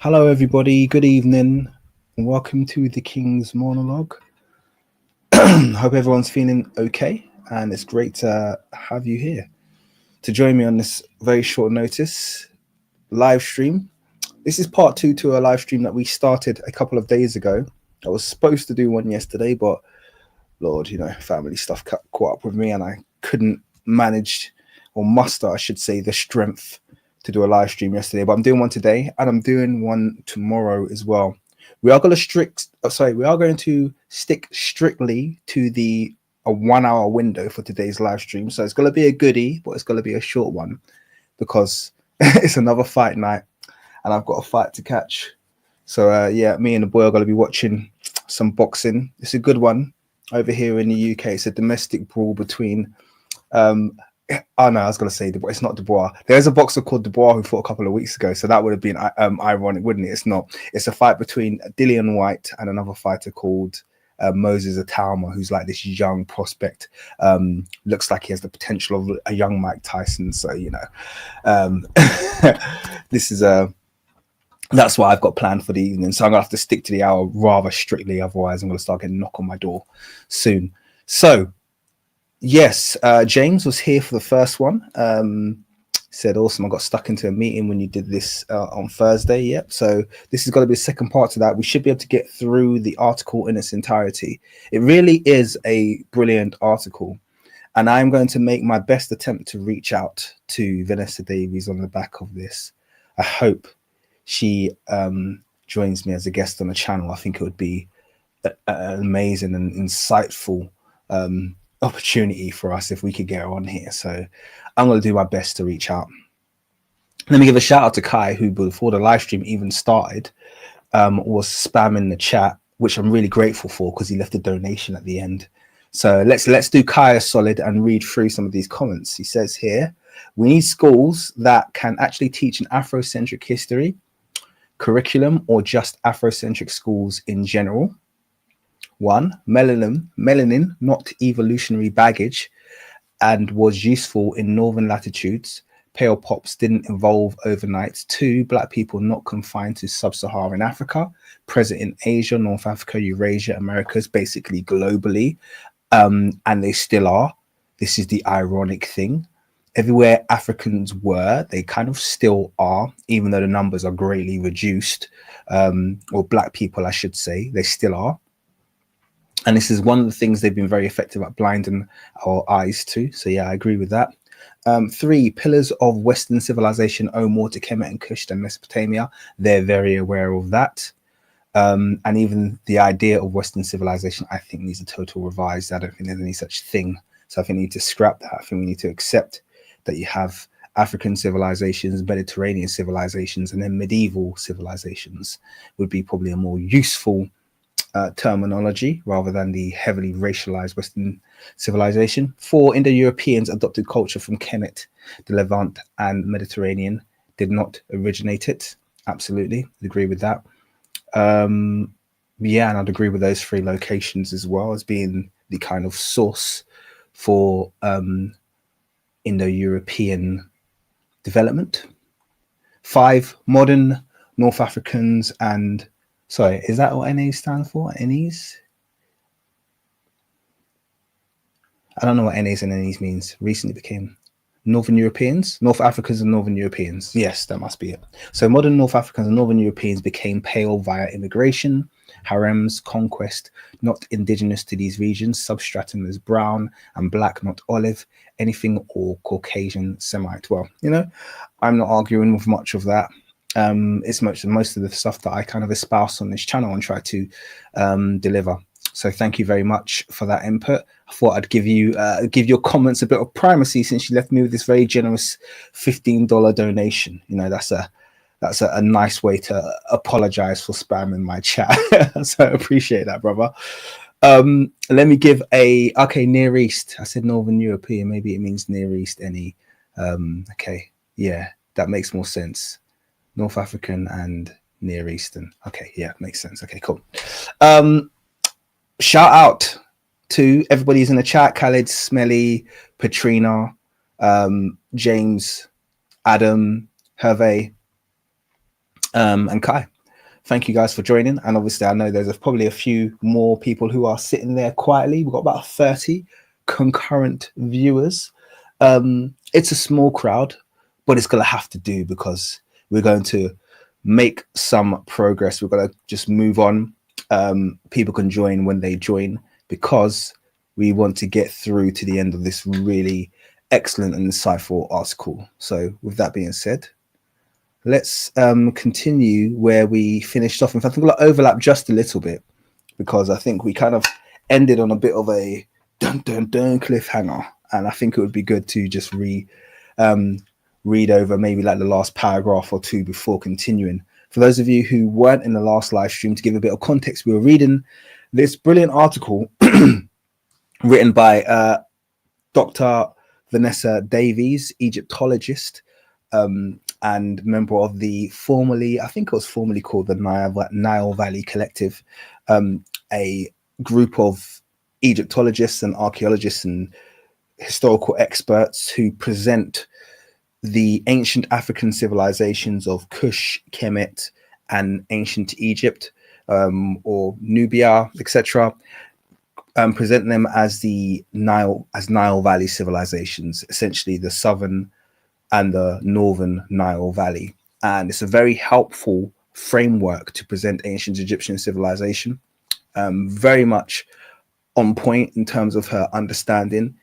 Hello, everybody. Good evening, and welcome to the King's Monologue. Hope everyone's feeling okay, and it's great to have you here to join me on this very short notice live stream. This is part two to a live stream that we started a couple of days ago. I was supposed to do one yesterday, but Lord, family stuff caught up with me, and I couldn't manage or muster, I should say, the strength to do a live stream yesterday. But I'm doing one today, and I'm doing one tomorrow as well. We are going to stick strictly to a 1 hour window for today's live stream. So it's going to be a goodie, but it's going to be a short one because it's another fight night, and I've got a fight to catch. So me and the boy are going to be watching some boxing. It's a good one over here in the UK. It's a domestic brawl between I was going to say Dubois. It's not Dubois. There's a boxer called Dubois who fought a couple of weeks ago, so that would have been ironic, wouldn't it? It's not. It's a fight between Dillian White and another fighter called Moses Atalma, who's like this young prospect. Looks like he has the potential of a young Mike Tyson. So this is that's what I've got planned for the evening. So I'm gonna have to stick to the hour rather strictly, otherwise I'm gonna start getting a knock on my door soon. So yes, James was here for the first one. Said, awesome, I got stuck into a meeting when you did this on Thursday. Yep. So this is going to be a second part to that. We should be able to get through the article in its entirety. It really is a brilliant article. And I'm going to make my best attempt to reach out to Vanessa Davies on the back of this. I hope she joins me as a guest on the channel. I think it would be an amazing and insightful opportunity for us if we could get her on here. So I'm going to do my best to reach out. Let me give a shout out to Kai, who before the live stream even started was spamming the chat, which I'm really grateful for because he left a donation at the end. So let's do Kai a solid and read through some of these comments. He says here, we need schools that can actually teach an Afrocentric history curriculum, or just Afrocentric schools in general. 1, melanin, not evolutionary baggage, and was useful in northern latitudes. Pale pops didn't evolve overnight. 2, black people not confined to sub-Saharan Africa, present in Asia, North Africa, Eurasia, Americas, basically globally, and they still are. This is the ironic thing. Everywhere Africans were, they kind of still are, even though the numbers are greatly reduced, or black people, I should say, they still are. And this is one of the things they've been very effective at blinding our eyes to. So yeah, I agree with that. 3, pillars of Western civilization owe more to Kemet and Kush than Mesopotamia. They're very aware of that. And even the idea of Western civilization, I think, needs a total revised. I don't think there's any such thing. So I think we need to scrap that. I think we need to accept that you have African civilizations, Mediterranean civilizations, and then medieval civilizations would be probably a more useful terminology rather than the heavily racialized Western civilization. 4, Indo-Europeans adopted culture from Kemet, the Levant, and Mediterranean, did not originate it. Absolutely, I'd agree with that. Yeah, and I'd agree with those 3 locations as well as being the kind of source for Indo-European development. 5, modern North Africans and sorry, is that what NA stands for? NEs? I don't know what NAs and NEs means. Recently became Northern Europeans, North Africans and Northern Europeans. Yes, that must be it. So modern North Africans and Northern Europeans became pale via immigration, harems, conquest, not indigenous to these regions. Substratum is brown and black, not olive, anything or Caucasian Semite. Well, I'm not arguing with much of that. It's most of the stuff that I kind of espouse on this channel and try to deliver. So thank you very much for that input. I thought I'd give your comments a bit of primacy since you left me with this very generous $15 donation. That's a nice way to apologize for spamming my chat. So I appreciate that, brother. Let me give Near East. I said Northern European. Maybe it means Near East. Okay, yeah, that makes more sense. North African and Near Eastern. Okay, yeah, makes sense. Okay, cool. Shout out to everybody who's in the chat: Khaled, Smelly, Petrina, James, Adam, Hervé, and Kai. Thank you guys for joining. And obviously, I know there's probably a few more people who are sitting there quietly. We've got about 30 concurrent viewers. It's a small crowd, but it's going to have to do because we're going to make some progress. We're going to just move on. People can join when they join because we want to get through to the end of this really excellent and insightful article. So with that being said, let's continue where we finished off. In fact, I'm going to overlap just a little bit because I think we kind of ended on a bit of a dun dun dun cliffhanger, and I think it would be good to just read over maybe like the last paragraph or two before continuing. For those of you who weren't in the last live stream, to give a bit of context, we were reading this brilliant article written by Dr. Vanessa Davies, Egyptologist, and member of the formerly called the Nile Valley Collective, a group of Egyptologists and archaeologists and historical experts who present the ancient African civilizations of Kush, Kemet, and ancient Egypt, or Nubia, etc., present them as the Nile Valley civilizations, essentially the southern and the northern Nile Valley. And it's a very helpful framework to present ancient Egyptian civilization, very much on point in terms of her understanding,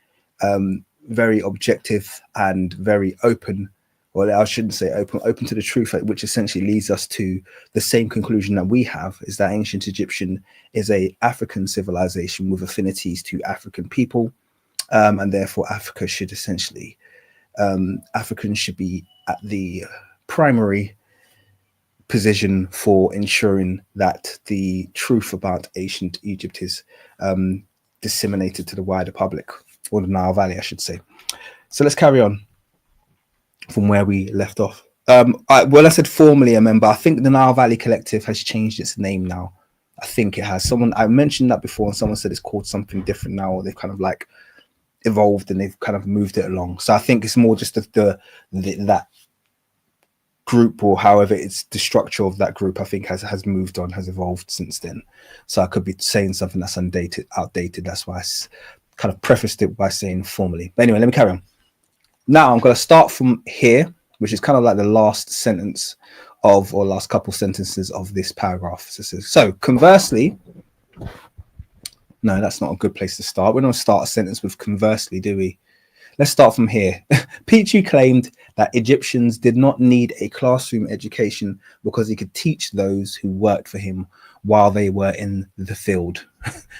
very objective and very open. Well, I shouldn't say open to the truth, which essentially leads us to the same conclusion that we have, is that ancient Egyptian is a African civilization with affinities to African people, and therefore Africa should essentially, Africans should be at the primary position for ensuring that the truth about ancient Egypt is disseminated to the wider public, or the Nile Valley, I should say. So let's carry on from where we left off. I said formerly a member. I think the Nile Valley Collective has changed its name now. I think it has. I mentioned that before, and someone said it's called something different now, or they've kind of like evolved and they've kind of moved it along. So I think it's more just that group, or however it's the structure of that group, I think has moved on, has evolved since then. So I could be saying something that's outdated. That's why I kind of prefaced it by saying formally. But anyway, let me carry on. Now I'm going to start from here, which is kind of like the last sentence or last couple sentences of this paragraph. So conversely, no, that's not a good place to start. We don't start a sentence with conversely, do we? Let's start from here. Petrie claimed that Egyptians did not need a classroom education because he could teach those who worked for him while they were in the field.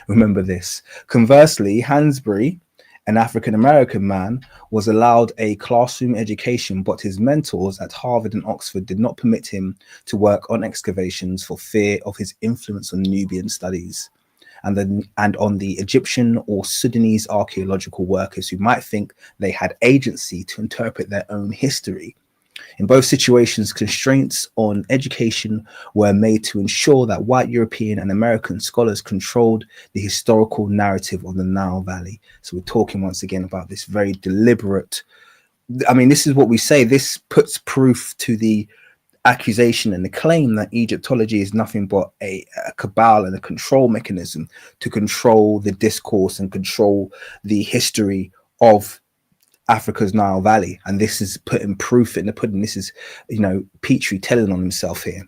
Remember this. Conversely, Hansbury, an African-American man, was allowed a classroom education, but his mentors at Harvard and Oxford did not permit him to work on excavations for fear of his influence on Nubian studies and on the Egyptian or Sudanese archaeological workers who might think they had agency to interpret their own history. In both situations, constraints on education were made to ensure that white European and American scholars controlled the historical narrative of the Nile Valley. So we're talking once again about this very deliberate, I mean, this is what we say, this puts proof to the accusation and the claim that Egyptology is nothing but a cabal and a control mechanism to control the discourse and control the history of Africa's Nile Valley. And this is putting proof in the pudding. This is, Petrie telling on himself here.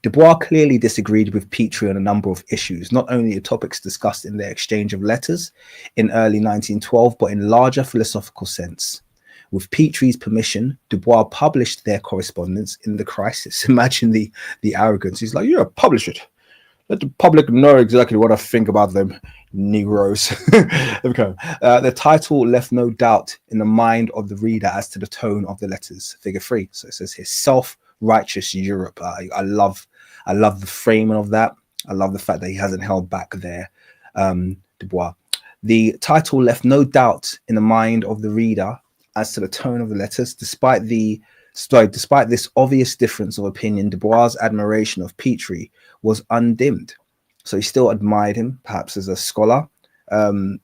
Dubois clearly disagreed with Petrie on a number of issues, not only the topics discussed in their exchange of letters in early 1912, but in larger philosophical sense. With Petrie's permission, Dubois published their correspondence in The Crisis. Imagine the arrogance. He's like, yeah, publish it. Let the public know exactly what I think about them Negroes. The title left no doubt in the mind of the reader as to the tone of the letters. Figure 3. So it says here, self-righteous Europe. I love the framing of that. I love the fact that he hasn't held back there, Dubois. The title left no doubt in the mind of the reader as to the tone of the letters. Despite this obvious difference of opinion, Dubois' admiration of Petrie was undimmed. So he still admired him, perhaps as a scholar.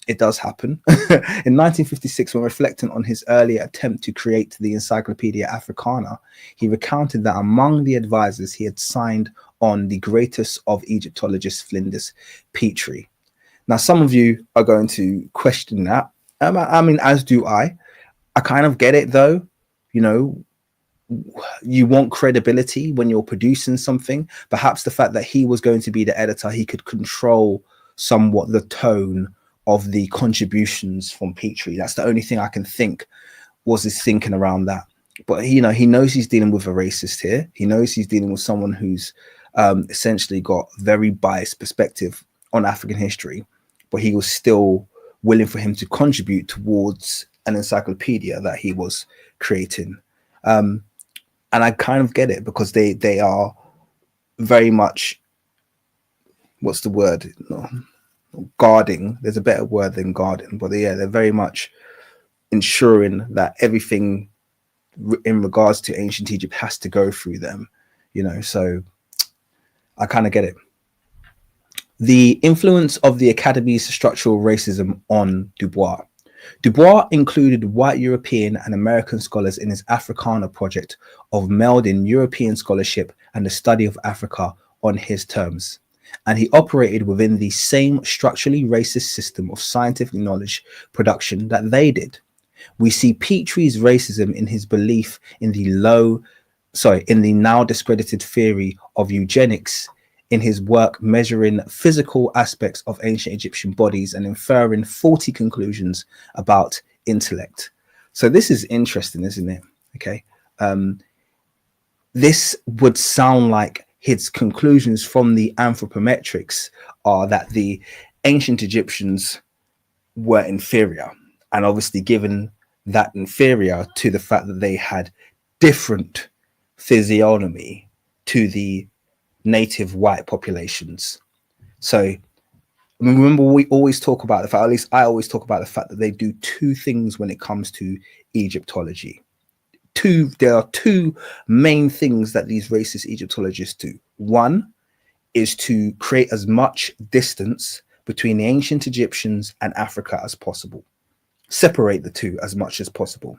It does happen. In 1956, when reflecting on his earlier attempt to create the Encyclopedia Africana, he recounted that among the advisors he had signed on the greatest of Egyptologists, Flinders Petrie. Now, some of you are going to question that. I mean, as do I. I kind of get it, though. You know, you want credibility when you're producing something. Perhaps the fact that he was going to be the editor, he could control somewhat the tone of the contributions from Petrie. That's the only thing I can think was his thinking around that. But, you know, he knows he's dealing with a racist here. He knows he's dealing with someone who's essentially got very biased perspective on African history, but he was still willing for him to contribute towards an encyclopedia that he was creating. And I kind of get it, because they are very much, what's the word? No, guarding. There's a better word than guarding, but yeah, they're very much ensuring that everything in regards to ancient Egypt has to go through them, you know, so I kind of get it. The influence of the Academy's structural racism on Dubois. Dubois included white European and American scholars in his Africana project of melding European scholarship and the study of Africa on his terms, and he operated within the same structurally racist system of scientific knowledge production that they did. We see Petrie's racism in his belief in the now discredited theory of eugenics, in his work measuring physical aspects of ancient Egyptian bodies and inferring faulty conclusions about intellect. So this is interesting, isn't it? Okay. This would sound like his conclusions from the anthropometrics are that the ancient Egyptians were inferior, and obviously given that inferior to the fact that they had different physiognomy to the native white populations. So, I mean, remember, we always talk about the fact, at least I always talk about the fact that they do two things when it comes to Egyptology. There are two main things that these racist Egyptologists do. One is to create as much distance between the ancient Egyptians and Africa as possible. Separate the two as much as possible.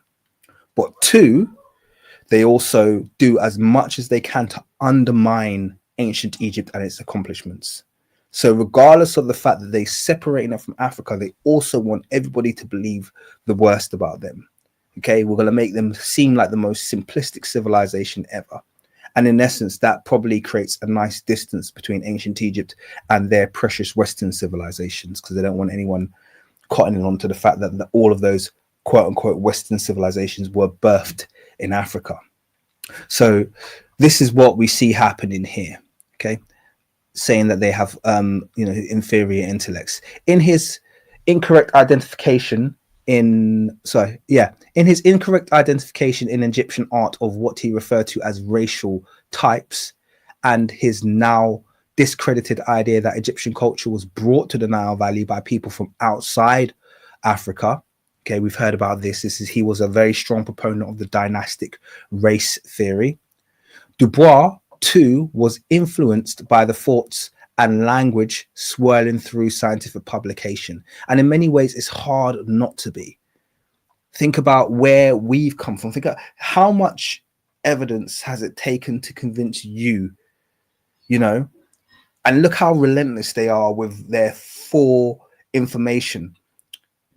But two, they also do as much as they can to undermine ancient Egypt and its accomplishments. So regardless of the fact that they separate it from Africa, they also want everybody to believe the worst about them. Okay, we're going to make them seem like the most simplistic civilization ever. And in essence, that probably creates a nice distance between ancient Egypt and their precious Western civilizations, because they don't want anyone cottoning on to the fact that all of those quote unquote Western civilizations were birthed in Africa. So this is what we see happening here. Okay, saying that they have inferior intellects. In his incorrect identification in Egyptian art of what he referred to as racial types, and his now discredited idea that Egyptian culture was brought to the Nile Valley by people from outside Africa. Okay, we've heard about this. He was a very strong proponent of the dynastic race theory. Dubois too was influenced by the thoughts and language swirling through scientific publication, and in many ways it's hard not to be. Think about where we've come from. Think about how much evidence has it taken to convince you, and look how relentless they are with their fore information.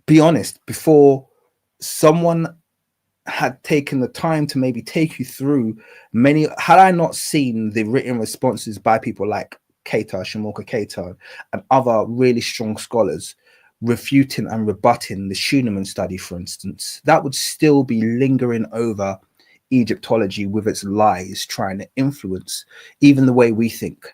Be honest, before someone had taken the time to maybe take you through had I not seen the written responses by people like Shamoka Keita and other really strong scholars refuting and rebutting the Schunemann study, for instance, that would still be lingering over Egyptology with its lies, trying to influence even the way we think.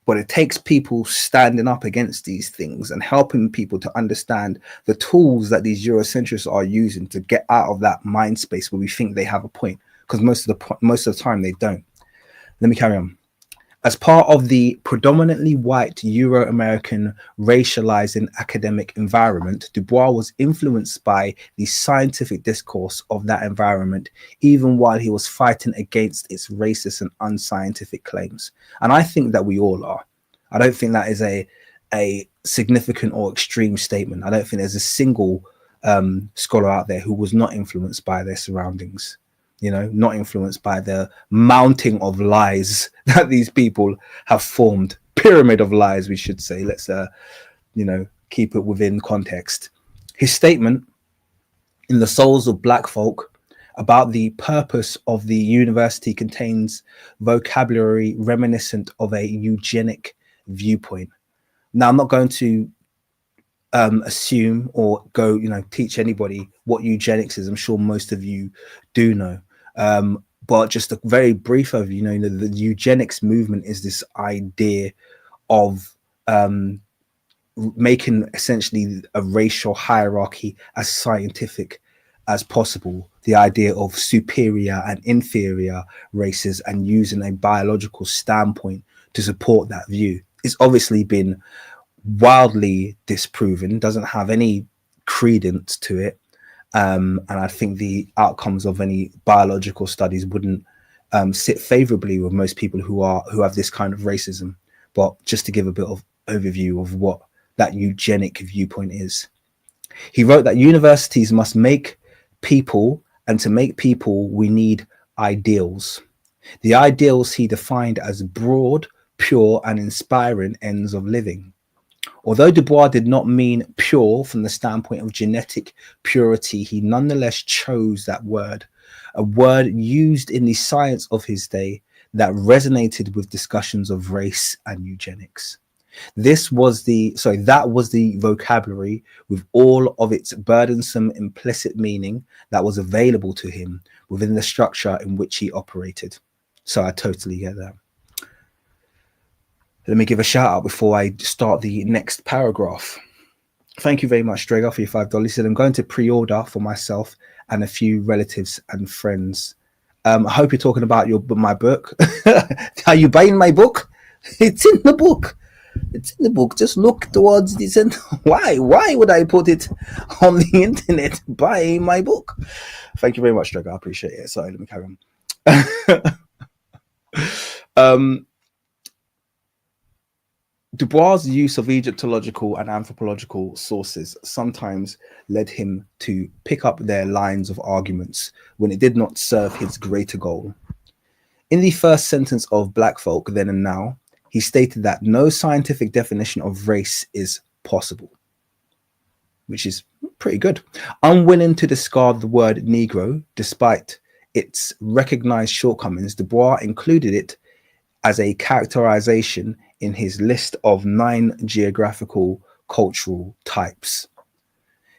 But it takes people standing up against these things and helping people to understand the tools that these Eurocentrics are using to get out of that mind space where we think they have a point, because most of the time they don't. Let me carry on. As part of the predominantly white Euro-American racializing academic environment, Dubois was influenced by the scientific discourse of that environment, even while he was fighting against its racist and unscientific claims. And I think that we all are. I don't think that is a significant or extreme statement. I don't think there's a single scholar out there who was not influenced by their surroundings. not influenced by the mounting of lies that these people have formed. Pyramid of lies, we should say. Let's, keep it within context. His statement in The Souls of Black Folk about the purpose of the university contains vocabulary reminiscent of a eugenic viewpoint. Now, I'm not going to assume or go, teach anybody what eugenics is. I'm sure most of you do know. But just a very brief overview, the eugenics movement is this idea of making essentially a racial hierarchy as scientific as possible. The idea of superior and inferior races and using a biological standpoint to support that view. It's obviously been wildly disproven, doesn't have any credence to it. And I think the outcomes of any biological studies wouldn't sit favorably with most people who have this kind of racism. But just to give a bit of overview of what that eugenic viewpoint is. He wrote that universities must make people, and to make people, we need ideals. The ideals he defined as broad, pure, and inspiring ends of living. Although Dubois did not mean pure from the standpoint of genetic purity, he nonetheless chose that word, a word used in the science of his day that resonated with discussions of race and eugenics. That was the vocabulary with all of its burdensome implicit meaning that was available to him within the structure in which he operated. So I totally get that. Let me give a shout out before I start the next paragraph. Thank you very much, Dragar, for your $5. He said, I'm going to pre-order for myself and a few relatives and friends. I hope you're talking about my book. Are you buying my book? It's in the book. It's in the book. Just look towards the center. Why would I put it on the internet? Buy my book. Thank you very much, Dragar. I appreciate it. Sorry, let me carry on. Dubois' use of Egyptological and anthropological sources sometimes led him to pick up their lines of arguments when it did not serve his greater goal. In the first sentence of Black Folk, Then and Now, he stated that no scientific definition of race is possible, which is pretty good. Unwilling to discard the word Negro, despite its recognized shortcomings, Dubois included it as a characterization in his list of 9 geographical cultural types.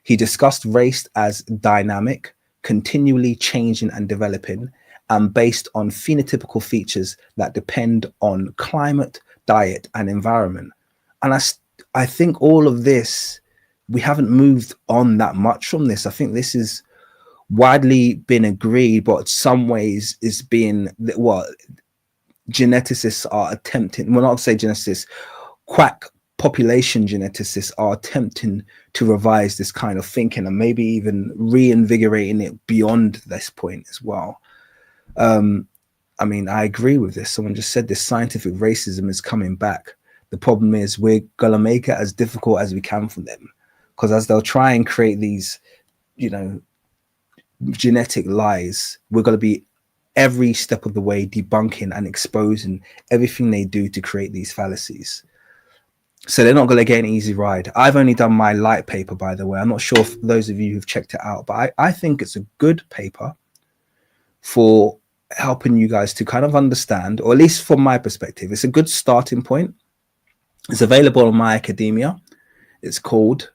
He discussed race as dynamic, continually changing and developing, and based on phenotypical features that depend on climate, diet, and environment. And I think all of this, we haven't moved on that much from this. I think this is widely been agreed, but in some ways is being geneticists are attempting, well, not to say geneticists, quack population geneticists are attempting to revise this kind of thinking and maybe even reinvigorating it beyond this point as well. I mean, I agree with this. Someone just said this scientific racism is coming back. The problem is we're going to make it as difficult as we can for them, because as they'll try and create these, genetic lies, we're going to be every step of the way debunking and exposing everything they do to create these fallacies. So they're not going to get an easy ride. I've only done my light paper, by the way. I'm not sure if those of you who've checked it out, but I think it's a good paper for helping you guys to kind of understand, or at least from my perspective, it's a good starting point. It's available on my academia. It's called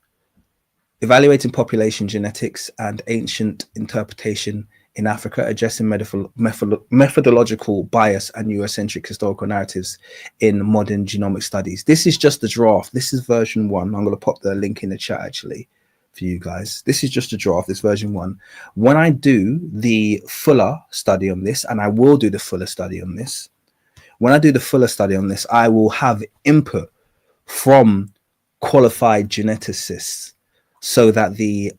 Evaluating Population Genetics and Ancient Interpretation in Africa, Addressing Methodological Bias and Eurocentric Historical Narratives in Modern Genomic Studies. This is just the draft. This is version 1. I'm going to pop the link in the chat actually for you guys. This is just a draft. This version 1. When I do the fuller study on this, and I will do the fuller study on this, when I do the fuller study on this, I will have input from qualified geneticists so that the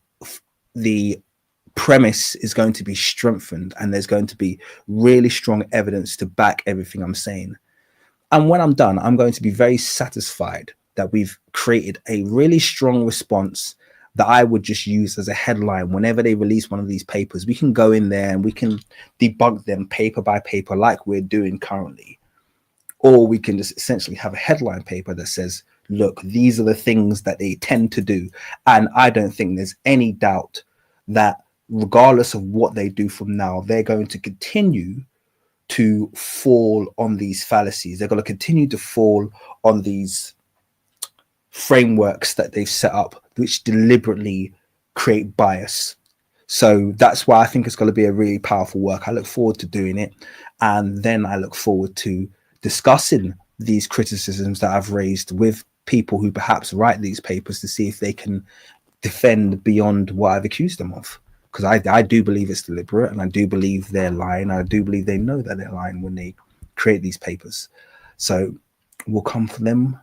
premise is going to be strengthened and there's going to be really strong evidence to back everything I'm saying. And when I'm done, I'm going to be very satisfied that we've created a really strong response that I would just use as a headline whenever they release one of these papers. We can go in there and we can debug them paper by paper like we're doing currently. Or we can just essentially have a headline paper that says, look, these are the things that they tend to do. And I don't think there's any doubt that regardless of what they do from now, they're going to continue to fall on these fallacies. They're going to continue to fall on these frameworks that they've set up, which deliberately create bias. So that's why I think it's going to be a really powerful work. I look forward to doing it. And then I look forward to discussing these criticisms that I've raised with people who perhaps write these papers to see if they can defend beyond what I've accused them of. Because I do believe it's deliberate, and I do believe they're lying. I do believe they know that they're lying when they create these papers. So we'll come for them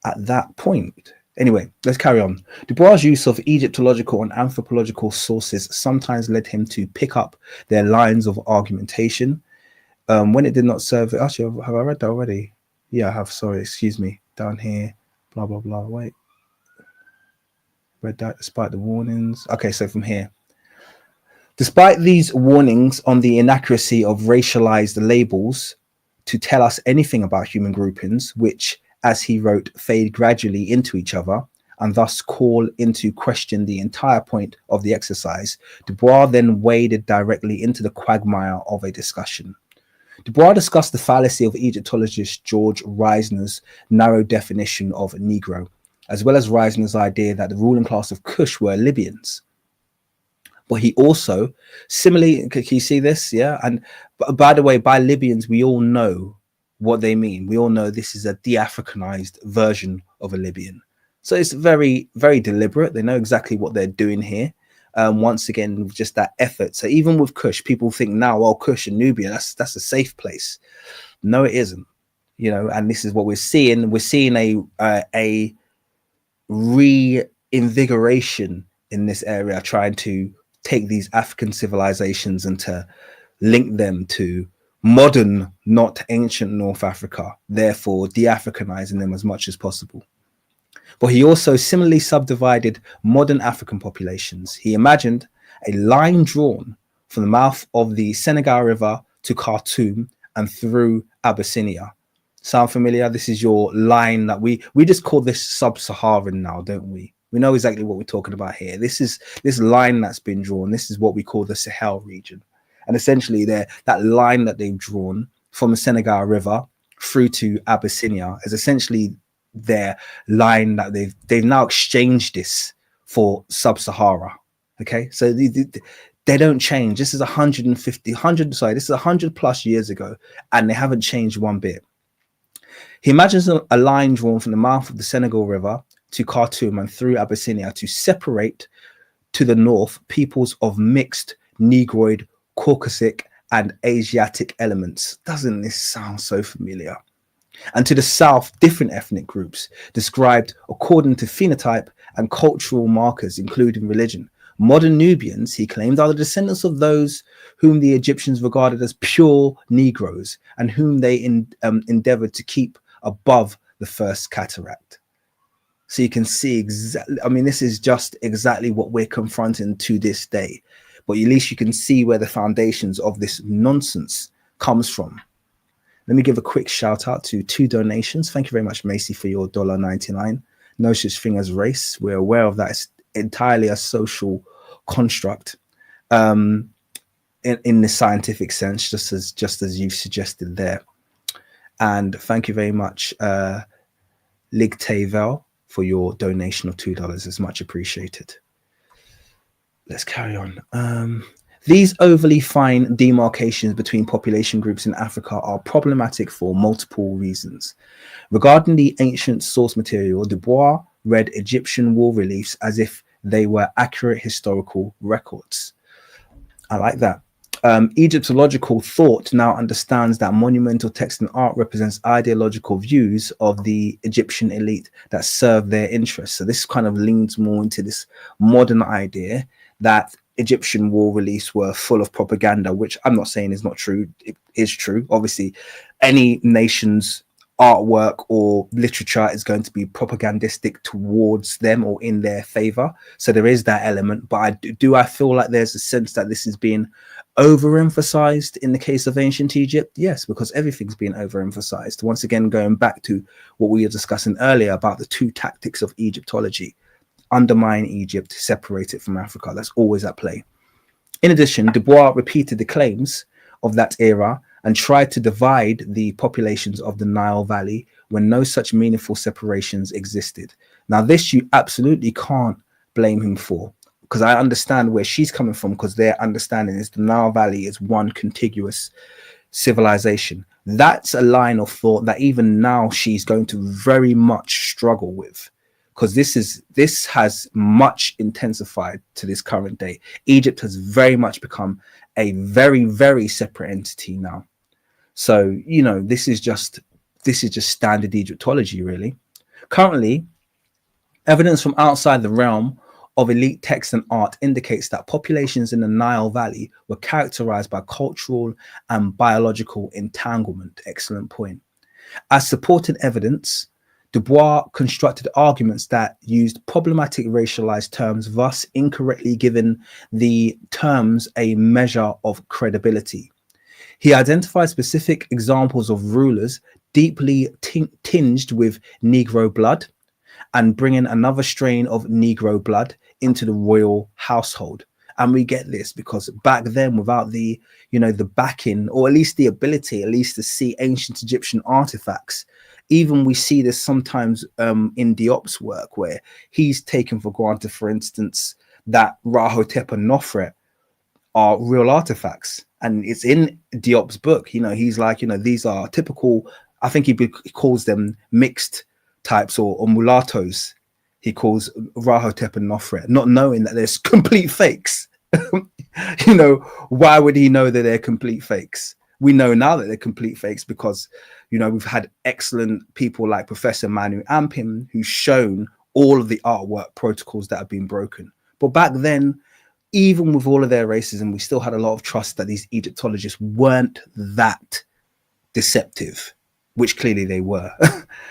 at that point. Anyway, let's carry on. Dubois' use of Egyptological and anthropological sources sometimes led him to pick up their lines of argumentation when it did not serve. Actually, have I read that already? Yeah, I have. Sorry, excuse me. Down here, blah, blah, blah. Wait. Read that despite the warnings. Okay, so from here. Despite these warnings on the inaccuracy of racialized labels to tell us anything about human groupings, which, as he wrote, fade gradually into each other and thus call into question the entire point of the exercise, Dubois then waded directly into the quagmire of a discussion. Dubois discussed the fallacy of Egyptologist George Reisner's narrow definition of Negro, as well as Reisner's idea that the ruling class of Kush were Libyans. But he also, similarly, can you see this? Yeah. And by the way, by Libyans, we all know what they mean. We all know this is a de-Africanized version of a Libyan. So it's very, very deliberate. They know exactly what they're doing here. Once again, just that effort. So even with Kush, people think now, well, Kush and Nubia, that's a safe place. No, it isn't. You know, and this is what we're seeing. We're seeing a reinvigoration in this area, trying to take these African civilizations and to link them to modern, not ancient North Africa, therefore de-Africanizing them as much as possible. But he also similarly subdivided modern African populations. He imagined a line drawn from the mouth of the Senegal River to Khartoum and through Abyssinia. Sound familiar? This is your line that we just call this sub-Saharan now, don't we? We know exactly what we're talking about here. This is this line that's been drawn. This is what we call the Sahel region. And essentially that line that they've drawn from the Senegal River through to Abyssinia is essentially their line that they've now exchanged this for sub-Sahara. Okay, so they don't change. This is 100 plus years ago, and they haven't changed one bit. He imagines a line drawn from the mouth of the Senegal River to Khartoum and through Abyssinia to separate to the north peoples of mixed Negroid, Caucasic, and Asiatic elements. Doesn't this sound so familiar? And to the south, different ethnic groups described according to phenotype and cultural markers, including religion. Modern Nubians, he claimed, are the descendants of those whom the Egyptians regarded as pure Negroes and whom they endeavored to keep above the first cataract. So you can see exactly, I mean, this is just exactly what we're confronting to this day. But at least you can see where the foundations of this nonsense comes from. Let me give a quick shout out to 2 donations. Thank you very much, Macy, for your $1.99. No such thing as race. We're aware of that. It's entirely a social construct in the scientific sense, just as you've suggested there. And thank you very much, Lig Tavel, for your donation of $2. It's much appreciated. Let's carry on. These overly fine demarcations between population groups in Africa are problematic for multiple reasons. Regarding the ancient source material, Dubois read Egyptian wall reliefs as if they were accurate historical records. I like that. Egyptological thought now understands that monumental text and art represents ideological views of the Egyptian elite that serve their interests. So this kind of leans more into this modern idea that Egyptian wall reliefs were full of propaganda, which I'm not saying is not true. It is true. Obviously, any nation's artwork or literature is going to be propagandistic towards them or in their favor. So there is that element. But I feel like there's a sense that this is being overemphasized in the case of ancient Egypt? Yes, because everything's being overemphasized. Once again, going back to what we were discussing earlier about the two tactics of Egyptology: undermine Egypt, separate it from Africa. That's always at play. In addition, Dubois repeated the claims of that era and tried to divide the populations of the Nile Valley when no such meaningful separations existed. Now, this you absolutely can't blame him for, because I understand where she's coming from, because their understanding is the Nile Valley is one contiguous civilization. That's a line of thought that even now she's going to very much struggle with, because this has much intensified to this current day. Egypt has very much become a very, very separate entity now. So, you know, this is just standard Egyptology, really. Currently, evidence from outside the realm of elite text and art indicates that populations in the Nile Valley were characterized by cultural and biological entanglement. Excellent point. As supported evidence, Dubois constructed arguments that used problematic racialized terms, thus incorrectly giving the terms a measure of credibility. He identified specific examples of rulers deeply tinged with Negro blood and bringing another strain of Negro blood into the royal household. And we get this because back then, without the, you know, the backing, or at least the ability, at least to see ancient Egyptian artifacts, even we see this sometimes in Diop's work, where he's taken for granted, for instance, that Rahotep and Nofret are real artifacts. And it's in Diop's book. You know, he's like, you know, these are typical, I think he calls them mixed types or mulattoes. He calls Rahotep and Nofret, not knowing that there's complete fakes. You know, why would he know that they're complete fakes? We know now that they're complete fakes because, you know, we've had excellent people like Professor Manu Ampim who's shown all of the artwork protocols that have been broken. But back then, even with all of their racism, we still had a lot of trust that these Egyptologists weren't that deceptive, which clearly they were.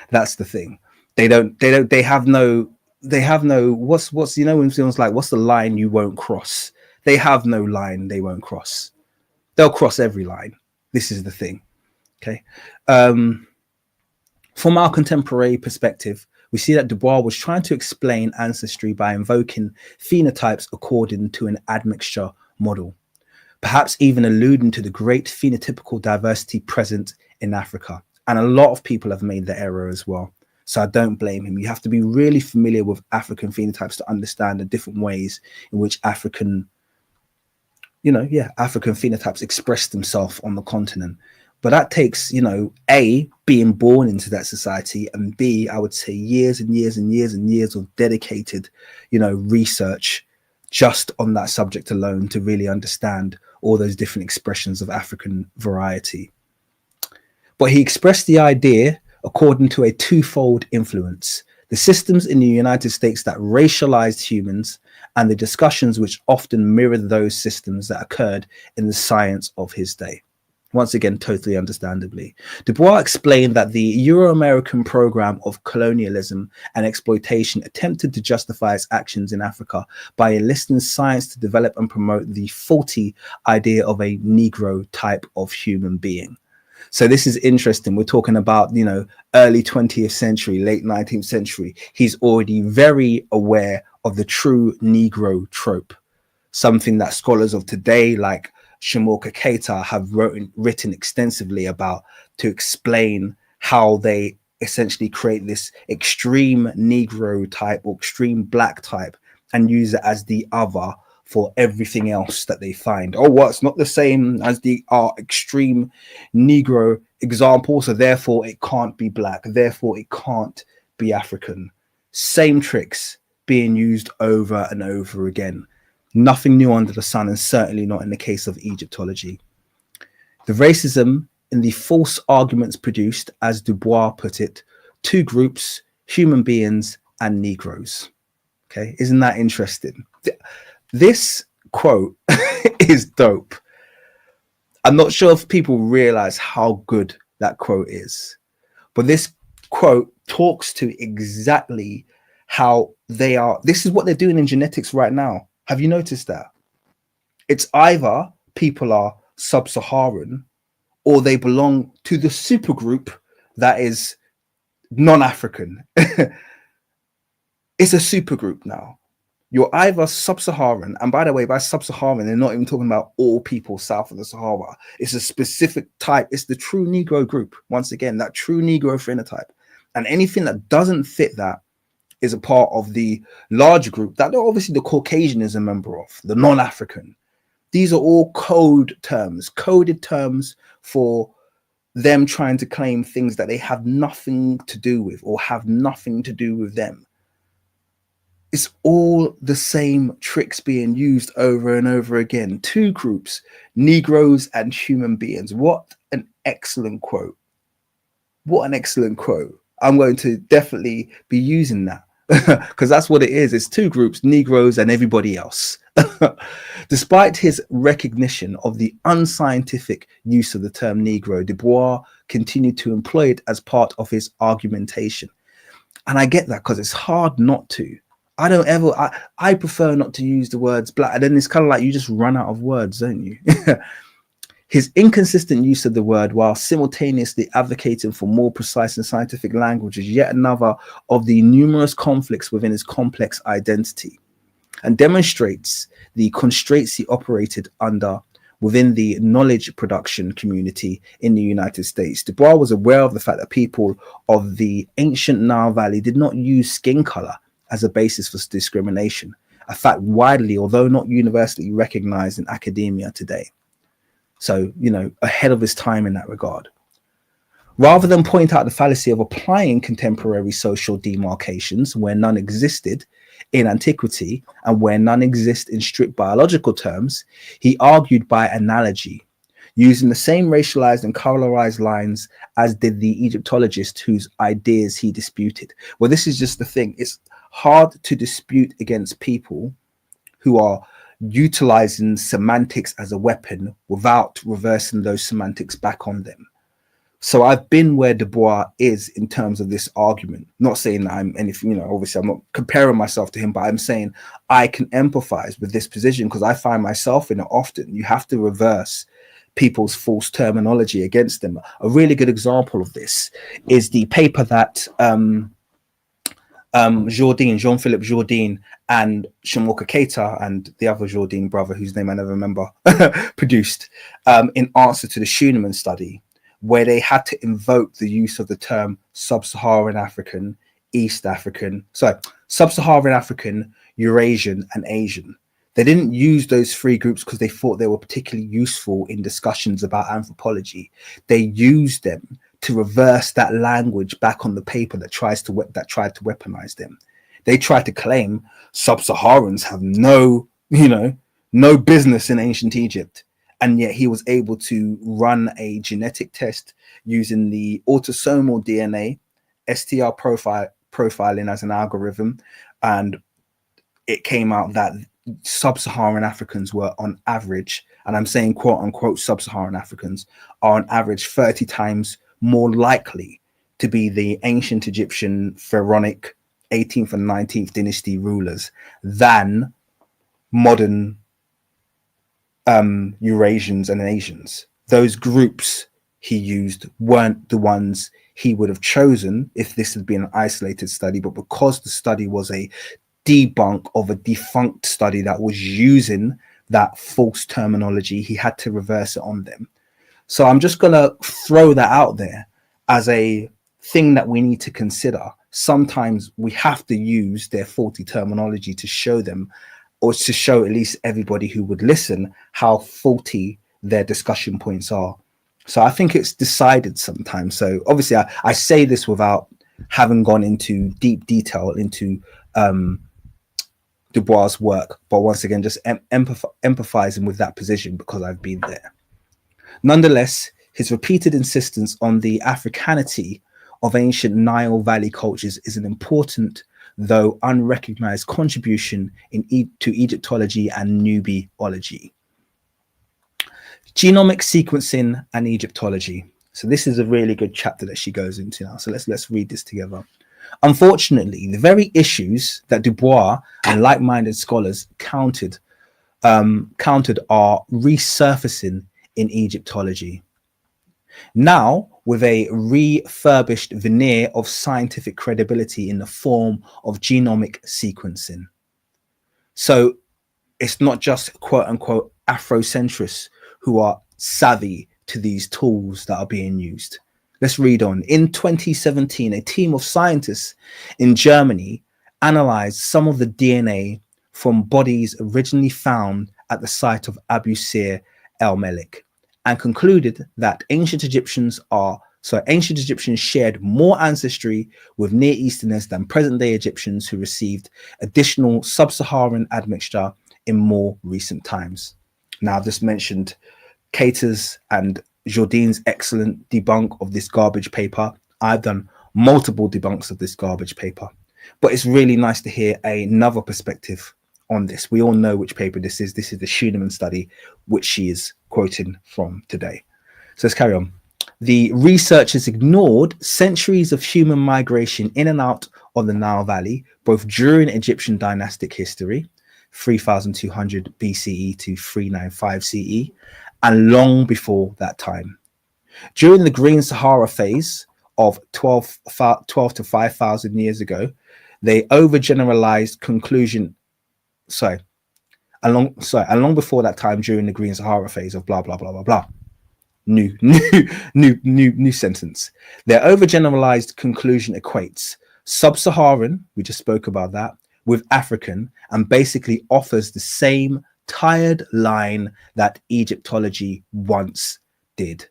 That's the thing. They have no, what's, you know, when someone's like, what's the line you won't cross? They have no line they won't cross. They'll cross every line. This is the thing. Okay. From our contemporary perspective, we see that Dubois was trying to explain ancestry by invoking phenotypes according to an admixture model, perhaps even alluding to the great phenotypical diversity present in Africa. And a lot of people have made the error as well. So I don't blame him. You have to be really familiar with African phenotypes to understand the different ways in which African phenotypes express themselves on the continent. But that takes, you know, A, being born into that society, and B, I would say years and years and years and years of dedicated, you know, research just on that subject alone to really understand all those different expressions of African variety. But he expressed the idea according to a twofold influence: the systems in the United States that racialized humans and the discussions which often mirrored those systems that occurred in the science of his day. Once again, totally understandably. Dubois explained that the Euro-American program of colonialism and exploitation attempted to justify its actions in Africa by enlisting science to develop and promote the faulty idea of a Negro type of human being. So this is interesting. We're talking about, you know, early 20th century, late 19th century. He's already very aware of the true Negro trope, something that scholars of today like Shimoka Keita have written extensively about, to explain how they essentially create this extreme Negro type or extreme black type and use it as the other for everything else that they find. Oh, well, it's not the same as the extreme Negro example, so therefore it can't be black, therefore it can't be African. Same tricks being used over and over again. Nothing new under the sun, and certainly not in the case of Egyptology. The racism in the false arguments produced, as Dubois put it, two groups, human beings and Negroes. Okay, isn't that interesting? This quote is dope. I'm not sure if people realize how good that quote is, But this quote talks to exactly how they are. This is what they're doing in genetics right now. Have you noticed that? It's either people are sub-Saharan or they belong to the supergroup that is non-African. It's a supergroup now. You're either sub-Saharan, and by the way, by sub-Saharan, they're not even talking about all people south of the Sahara. It's a specific type. It's the true Negro group. Once again, that true Negro phenotype. And anything that doesn't fit that is a part of the larger group that obviously the Caucasian is a member of, the non-African. These are all coded terms for them trying to claim things that they have nothing to do with or have nothing to do with them. It's all the same tricks being used over and over again. Two groups, Negroes and human beings. What an excellent quote. What an excellent quote. I'm going to definitely be using that because that's what it is. It's two groups, Negroes and everybody else. Despite his recognition of the unscientific use of the term Negro, Dubois continued to employ it as part of his argumentation. And I get that because it's hard not to. I prefer not to use the words black. And then it's kind of like you just run out of words, don't you? His inconsistent use of the word while simultaneously advocating for more precise and scientific language is yet another of the numerous conflicts within his complex identity, and demonstrates the constraints he operated under within the knowledge production community in the United States. Dubois was aware of the fact that people of the ancient Nile Valley did not use skin color as a basis for discrimination, a fact widely, although not universally, recognized in academia today. So, you know, ahead of his time in that regard. Rather than point out the fallacy of applying contemporary social demarcations where none existed in antiquity and where none exist in strict biological terms, he argued by analogy, using the same racialized and colorized lines as did the Egyptologist whose ideas he disputed. Well, this is just the thing. It's hard to dispute against people who are utilizing semantics as a weapon without reversing those semantics back on them. So I've been where Dubois is in terms of this argument. Not saying that I'm anything, you know, obviously I'm not comparing myself to him, but I'm saying I can empathize with this position because I find myself in it often. You have to reverse people's false terminology against them. A really good example of this is the paper that Jean-Philippe Jourdain and Shamoka Keita and the other Jourdain brother, whose name I never remember, produced in answer to the Schunemann study, where they had to invoke the use of the term sub-Saharan African, sub-Saharan African, Eurasian, and Asian. They didn't use those three groups because they thought they were particularly useful in discussions about anthropology. They used them to reverse that language back on the paper that tried to weaponize them. They tried to claim sub-Saharans have no business in ancient Egypt. And yet he was able to run a genetic test using the autosomal DNA, STR profiling as an algorithm. And it came out that sub-Saharan Africans were on average, and I'm saying quote unquote sub-Saharan Africans, are on average 30 times more likely to be the ancient Egyptian pharaonic 18th and 19th dynasty rulers than modern Eurasians and Asians. Those groups he used weren't the ones he would have chosen if this had been an isolated study, but because the study was a debunk of a defunct study that was using that false terminology, he had to reverse it on them. So I'm just going to throw that out there as a thing that we need to consider. Sometimes we have to use their faulty terminology to show them, or to show at least everybody who would listen, how faulty their discussion points are. So I think it's decided sometimes. So obviously I say this without having gone into deep detail into Dubois' work, but once again, just empathizing with that position because I've been there. Nonetheless, his repeated insistence on the Africanity of ancient Nile Valley cultures is an important, though unrecognized, contribution to Egyptology and nubiology. Genomic sequencing and Egyptology. So this is a really good chapter that she goes into now. So let's read this together. Unfortunately, the very issues that Dubois and like-minded scholars countered are resurfacing in Egyptology. Now, with a refurbished veneer of scientific credibility in the form of genomic sequencing. So it's not just quote unquote Afrocentrics who are savvy to these tools that are being used. Let's read on. In 2017, a team of scientists in Germany analyzed some of the DNA from bodies originally found at the site of Abu Sir el-Melik and concluded that ancient Egyptians shared more ancestry with Near Easterners than present-day Egyptians who received additional sub-Saharan admixture in more recent times. Now, I've just mentioned Cater's and Jourdain's excellent debunk of this garbage paper. I've done multiple debunks of this garbage paper, but it's really nice to hear another perspective on this. We all know which paper this is. This is the Schünemann study, which she is quoting from today. So let's carry on. The researchers ignored centuries of human migration in and out of the Nile Valley, both during Egyptian dynastic history, 3200 BCE to 395 CE, and long before that time. During the Green Sahara phase of 12 to 5,000 years ago, they overgeneralized conclusion. Long before that time, during the Green Sahara phase of blah blah blah blah blah. New sentence. Their overgeneralized conclusion equates sub-Saharan, we just spoke about that, with African, and basically offers the same tired line that Egyptology once did.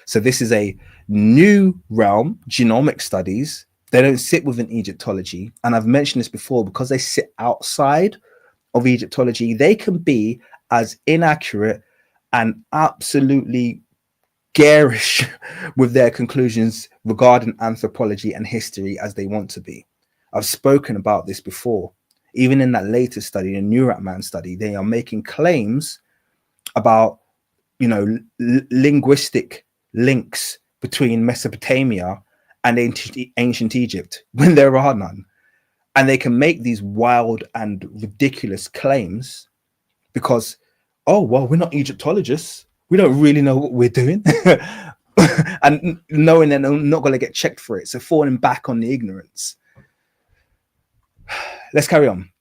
So this is a new realm, genomic studies. They don't sit within Egyptology. And I've mentioned this before, because they sit outside of Egyptology, they can be as inaccurate and absolutely garish with their conclusions regarding anthropology and history as they want to be. I've spoken about this before. Even in that latest study, the Neuratman study, they are making claims about, linguistic links between Mesopotamia and ancient Egypt when there are none. And they can make these wild and ridiculous claims because, oh, well, we're not Egyptologists. We don't really know what we're doing. And knowing they're not going to get checked for it. So falling back on the ignorance. Let's carry on.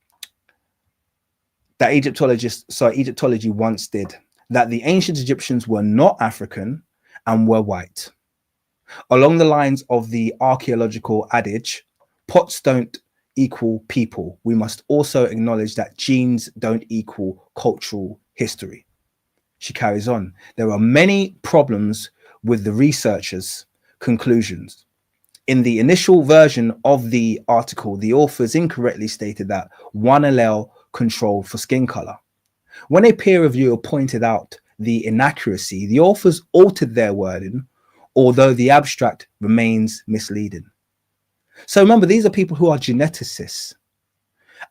That Egyptology once did. That the ancient Egyptians were not African and were white. Along the lines of the archaeological adage, pots don't equal people. We must also acknowledge that genes don't equal cultural history. She carries on. There are many problems with the researchers' conclusions. In the initial version of the article, the authors incorrectly stated that one allele controlled for skin color. When a peer reviewer pointed out the inaccuracy, the authors altered their wording, although the abstract remains misleading. So remember, these are people who are geneticists.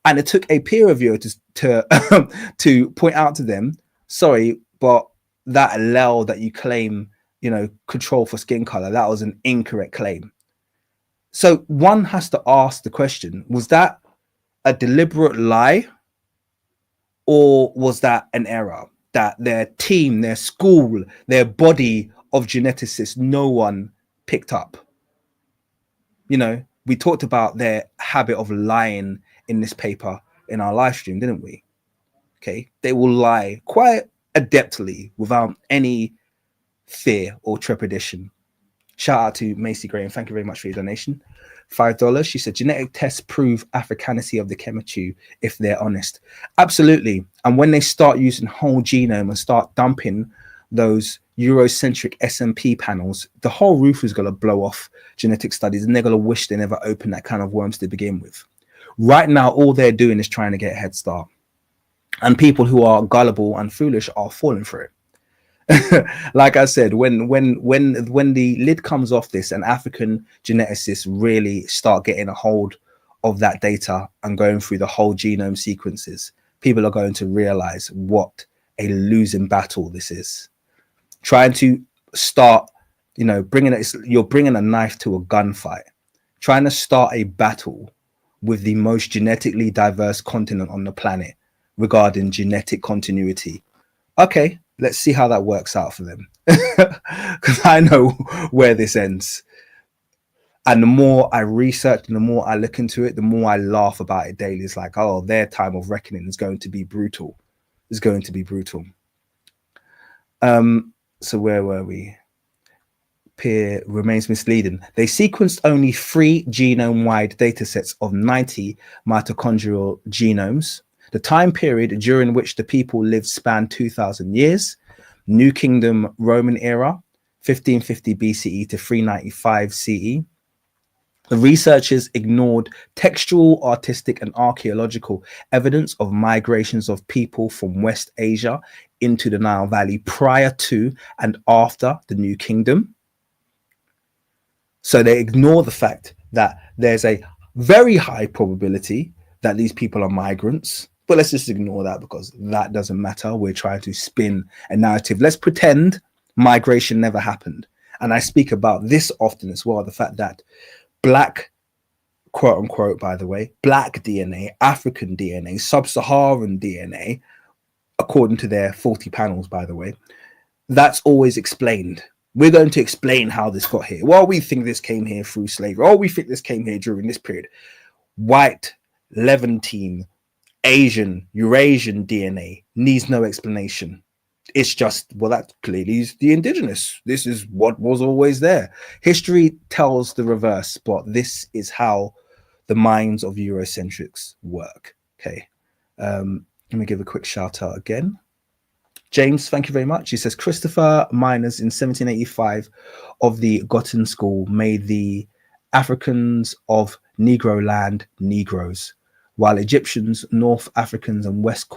And it took a peer reviewer to point out to them, sorry, but that allele that you claim, control for skin color, that was an incorrect claim. So one has to ask the question, was that a deliberate lie? Or was that an error that their team, their school, their body of geneticists, no one picked up? We talked about their habit of lying in this paper in our live stream, didn't we? Okay, they will lie quite adeptly without any fear or trepidation. Shout out to Macy Graham. Thank you very much for your donation. $5. She said, genetic tests prove Africanity of the Kemetu if they're honest. Absolutely. And when they start using whole genome and start dumping those Eurocentric SMP panels, the whole roof is going to blow off genetic studies, and they're going to wish they never opened that can of worms to begin with. Right now, all they're doing is trying to get a head start. And people who are gullible and foolish are falling for it. Like I said, when the lid comes off this and African geneticists really start getting a hold of that data and going through the whole genome sequences, people are going to realize what a losing battle this is. Trying to start You know, you're bringing a knife to a gunfight, trying to start a battle with the most genetically diverse continent on the planet regarding genetic continuity. Okay, let's see how that works out for them, because I know where this ends. And the more I research and the more I look into it, the more I laugh about it daily. It's like, oh, their time of reckoning is going to be brutal. It's going to be brutal. So where were we? Peer remains misleading. They sequenced only 3 genome-wide datasets of 90 mitochondrial genomes. The time period during which the people lived spanned 2,000 years. New Kingdom Roman era, 1550 BCE to 395 CE. The researchers ignored textual, artistic, and archaeological evidence of migrations of people from West Asia into the Nile Valley prior to and after the New Kingdom. So they ignore the fact that there's a very high probability that these people are migrants. But let's just ignore that because that doesn't matter. We're trying to spin a narrative. Let's pretend migration never happened. And I speak about this often as well, the fact that Black, quote unquote, by the way, Black DNA, African DNA, Sub-Saharan DNA, according to their 40 panels, by the way, that's always explained. We're going to explain how this got here. Well, we think this came here through slavery. Oh, we think this came here during this period. White, Levantine, Asian, Eurasian DNA needs no explanation. It's just, well, that clearly is the indigenous. This is what was always there. History tells the reverse, but this is how the minds of Eurocentrics work. Okay. Let me give a quick shout out again. James, thank you very much. He says Christopher Miners in 1785 of the Gotten School made the Africans of Negro land Negroes, while Egyptians, North Africans, and West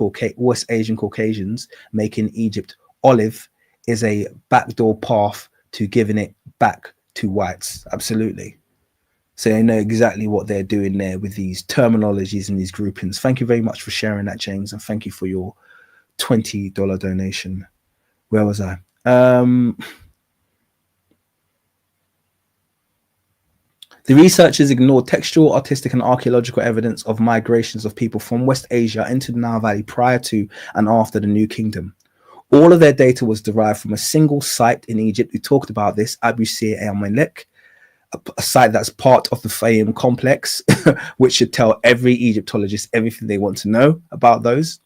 Asian Caucasians making Egypt olive is a backdoor path to giving it back to whites. Absolutely. So they know exactly what they're doing there with these terminologies and these groupings. Thank you very much for sharing that, James, and thank you for your $20 donation. Where was I? The researchers ignored textual, artistic, and archaeological evidence of migrations of people from West Asia into the Nile Valley prior to and after the New Kingdom. All of their data was derived from a single site in Egypt. We talked about this, Abu Sir el-Malek, a site that's part of the Fayum complex, which should tell every Egyptologist everything they want to know about those.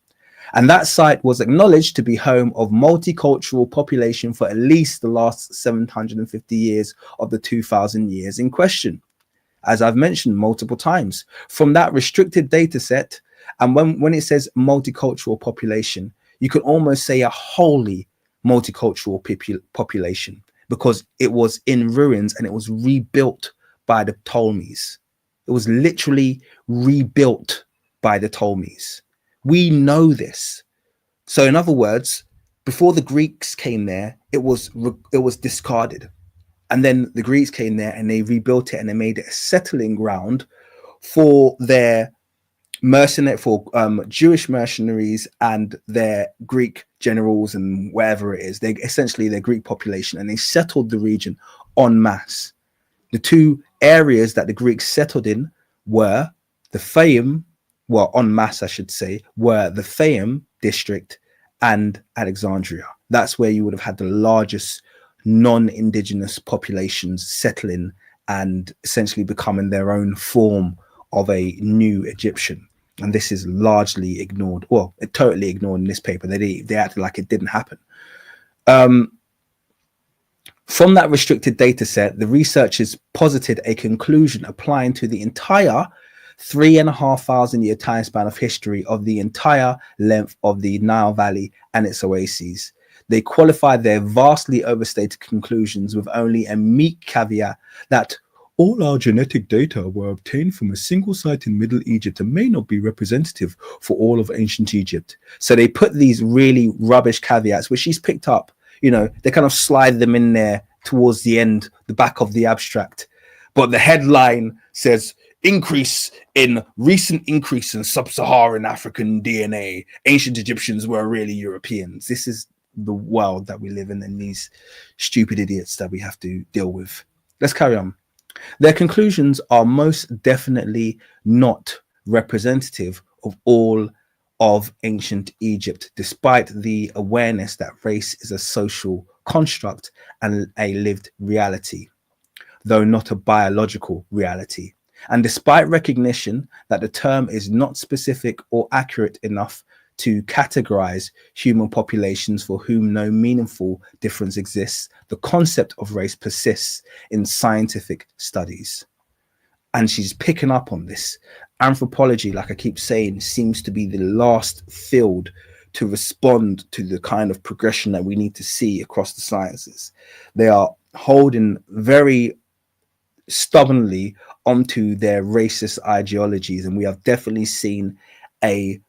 And that site was acknowledged to be home of multicultural population for at least the last 750 years of the 2,000 years in question, as I've mentioned multiple times. From that restricted data set, and when it says multicultural population, you could almost say a wholly multicultural population, because it was in ruins and it was rebuilt by the Ptolemies. It was literally rebuilt by the Ptolemies. We know this. So in other words, before the Greeks came there, it was discarded. And then the Greeks came there and they rebuilt it and they made it a settling ground for their Jewish mercenaries and their Greek generals and wherever it is. They essentially their Greek population, and they settled the region en masse. The two areas that the Greeks settled in were the Fayum, well, en masse, I should say, were the Fayum district and Alexandria. That's where you would have had the largest non-indigenous populations settling and essentially becoming their own form of a new Egyptian. And this is largely ignored. Well, it totally ignored in this paper. They acted like it didn't happen. From that restricted data set, the researchers posited a conclusion applying to the entire 3,500 year time span of history of the entire length of the Nile Valley and its oases. They qualified their vastly overstated conclusions with only a meek caveat that all our genetic data were obtained from a single site in Middle Egypt and may not be representative for all of ancient Egypt. So they put these really rubbish caveats, which she's picked up. You know, they kind of slide them in there towards the end, the back of the abstract. But the headline says, recent increase in sub-Saharan African DNA. Ancient Egyptians were really Europeans. This is the world that we live in and these stupid idiots that we have to deal with. Let's carry on. Their conclusions are most definitely not representative of all of ancient Egypt, despite the awareness that race is a social construct and a lived reality, though not a biological reality. And despite recognition that the term is not specific or accurate enough to categorize human populations for whom no meaningful difference exists, the concept of race persists in scientific studies. And she's picking up on this. Anthropology, like I keep saying, seems to be the last field to respond to the kind of progression that we need to see across the sciences. They are holding very stubbornly onto their racist ideologies, and we have definitely seen a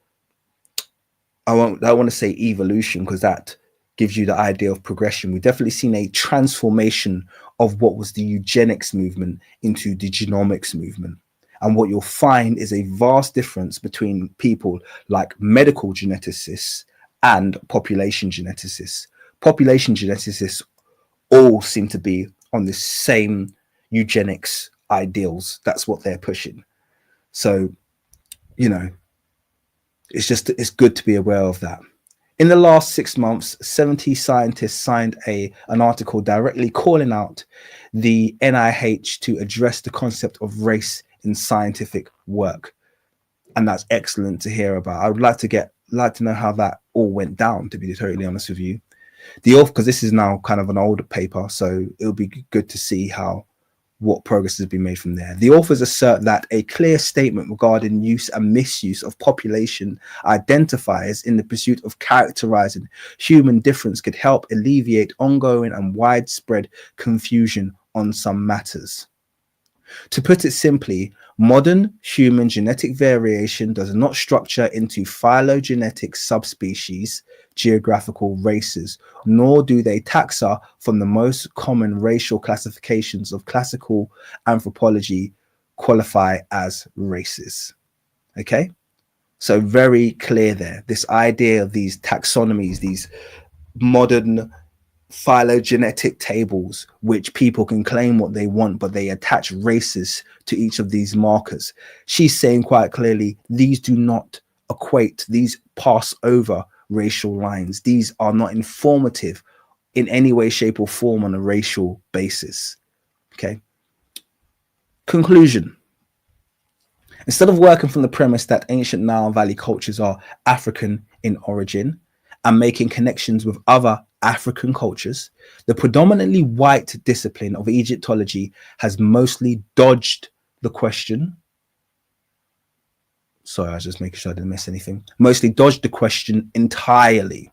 I want to say evolution, because that gives you the idea of progression. We've definitely seen a transformation of what was the eugenics movement into the genomics movement. And what you'll find is a vast difference between people like medical geneticists and population geneticists. Population geneticists all seem to be on the same eugenics ideals. That's what they're pushing. So, you know, it's good to be aware of that. In the last 6 months, 70 scientists signed an article directly calling out the NIH to address the concept of race in scientific work. And that's excellent to hear about. I would like to know how that all went down, to be totally honest with you. The author, because this is now kind of an older paper, so it'll be good to see what progress has been made from there. The authors assert that a clear statement regarding use and misuse of population identifiers in the pursuit of characterizing human difference could help alleviate ongoing and widespread confusion on some matters. To put it simply, modern human genetic variation does not structure into phylogenetic subspecies, geographical races, nor do they taxa from the most common racial classifications of classical anthropology qualify as races. Okay, so very clear there. This idea of these taxonomies, these modern phylogenetic tables, which people can claim what they want, but they attach races to each of these markers. She's saying quite clearly, these do not equate, these pass over racial lines. These are not informative in any way, shape, or form on a racial basis. Okay. Conclusion. Instead of working from the premise that ancient Nile Valley cultures are African in origin and making connections with other African cultures, the predominantly white discipline of Egyptology has mostly dodged the question. Sorry, I was just making sure I didn't miss anything. Mostly dodged the question entirely.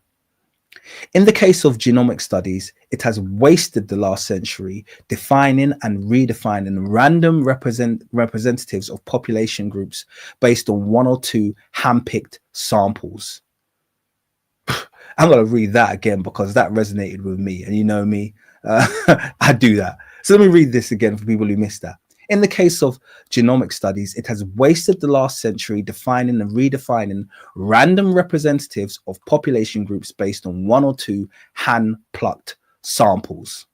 In the case of genomic studies, it has wasted the last century defining and redefining random representatives of population groups based on one or two hand-picked samples. I'm going to read that again because that resonated with me. And you know me, I do that. So let me read this again for people who missed that. In the case of genomic studies, it has wasted the last century defining and redefining random representatives of population groups based on one or two hand-plucked samples.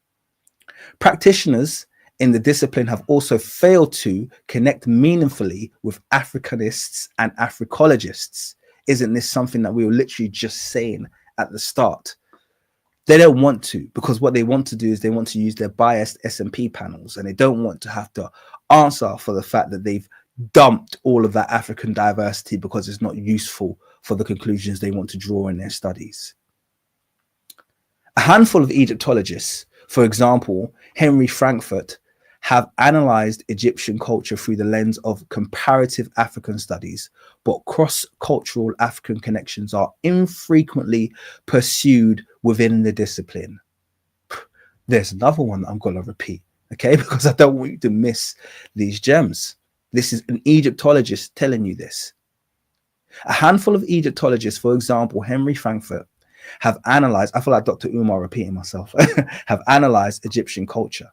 Practitioners in the discipline have also failed to connect meaningfully with Africanists and Africologists. Isn't this something that we were literally just saying at the start? They don't want to, because what they want to do is they want to use their biased S&P panels, and they don't want to have to answer for the fact that they've dumped all of that African diversity because it's not useful for the conclusions they want to draw in their studies. A handful of Egyptologists, for example, Henry Frankfurt, have analyzed Egyptian culture through the lens of comparative African studies, but cross-cultural African connections are infrequently pursued within the discipline. There's another one that I'm going to repeat, okay, because I don't want you to miss these gems. This is an Egyptologist telling you this. A handful of Egyptologists, for example, Henry Frankfurt, have analyzed, I feel like Dr. Umar repeating myself, have analyzed Egyptian culture.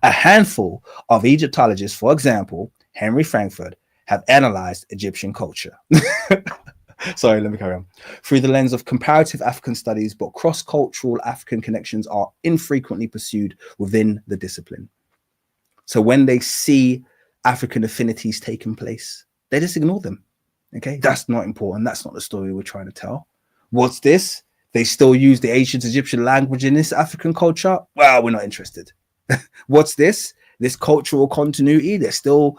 A handful of Egyptologists, for example, Henry Frankfurt, have analyzed Egyptian culture. Sorry, let me carry on. Through the lens of comparative African studies, but cross-cultural African connections are infrequently pursued within the discipline. So when they see African affinities taking place, they just ignore them. Okay, that's not important. That's not the story we're trying to tell. What's this? They still use the ancient Egyptian language in this African culture? Well, we're not interested. What's this? This cultural continuity? They're still,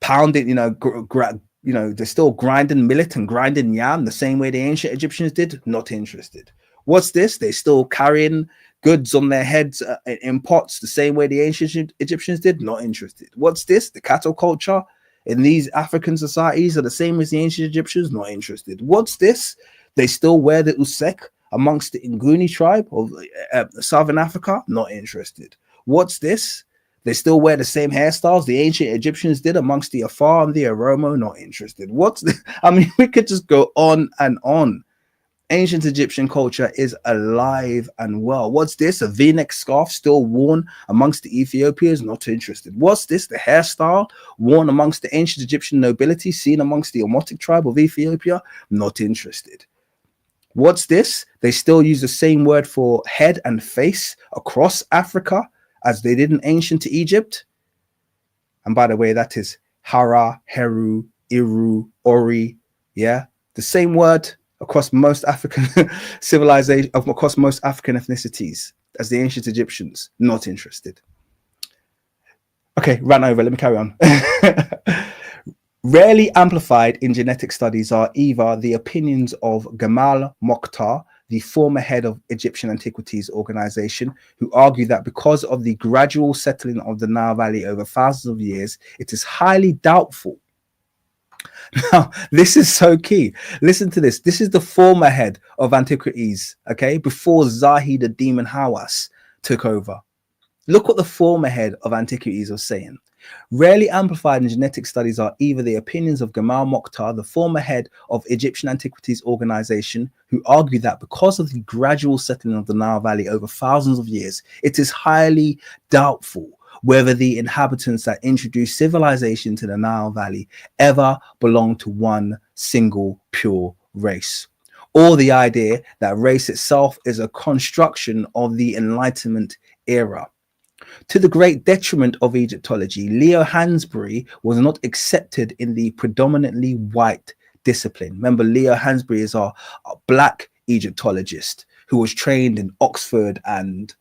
pounding, they're still grinding millet and grinding yam the same way the ancient Egyptians did? Not interested. What's this? They're still carrying goods on their heads in pots the same way the ancient Egyptians did? Not interested. What's this? The cattle culture in these African societies are the same as the ancient Egyptians? Not interested. What's this? They still wear the usek amongst the Nguni tribe of Southern Africa? Not interested. What's this? They still wear the same hairstyles the ancient Egyptians did amongst the Afar and the Oromo? Not interested. What's this? I mean, we could just go on and on. Ancient Egyptian culture is alive and well. What's this? A V-neck scarf still worn amongst the Ethiopians? Not interested. What's this? The hairstyle worn amongst the ancient Egyptian nobility seen amongst the Omotic tribe of Ethiopia? Not interested. What's this? They still use the same word for head and face across Africa as they did in ancient Egypt. And by the way, that is Hara, Heru, Iru, Ori. Yeah, the same word across most African civilization, across most African ethnicities as the ancient Egyptians. Not interested. Okay, ran over. Let me carry on. Rarely amplified in genetic studies are either the opinions of Gamal Mokhtar, the former head of Egyptian Antiquities Organization, who argue that because of the gradual settling of the Nile Valley over thousands of years, it is highly doubtful. Now, this is so key. Listen to this. This is the former head of Antiquities, okay, before Zahid ad-Din Hawass took over. Look what the former head of Antiquities was saying. Rarely amplified in genetic studies are either the opinions of Gamal Mokhtar, the former head of Egyptian Antiquities Organization, who argue that because of the gradual settling of the Nile Valley over thousands of years, it is highly doubtful whether the inhabitants that introduced civilization to the Nile Valley ever belonged to one single pure race, or the idea that race itself is a construction of the Enlightenment era. To the great detriment of Egyptology, Leo Hansbury was not accepted in the predominantly white discipline. Remember, Leo Hansbury is a black Egyptologist who was trained in Oxford and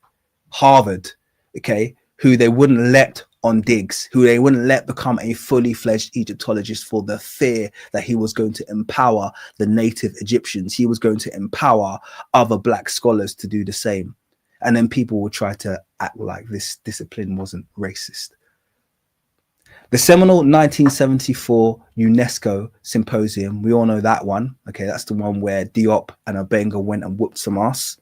Harvard, okay, who they wouldn't let on digs, who they wouldn't let become a fully fledged Egyptologist for the fear that he was going to empower the native Egyptians. He was going to empower other black scholars to do the same. And then people would try to act like this discipline wasn't racist. The seminal 1974 UNESCO symposium, we all know that one. Okay, that's the one where Diop and Obenga went and whooped some ass,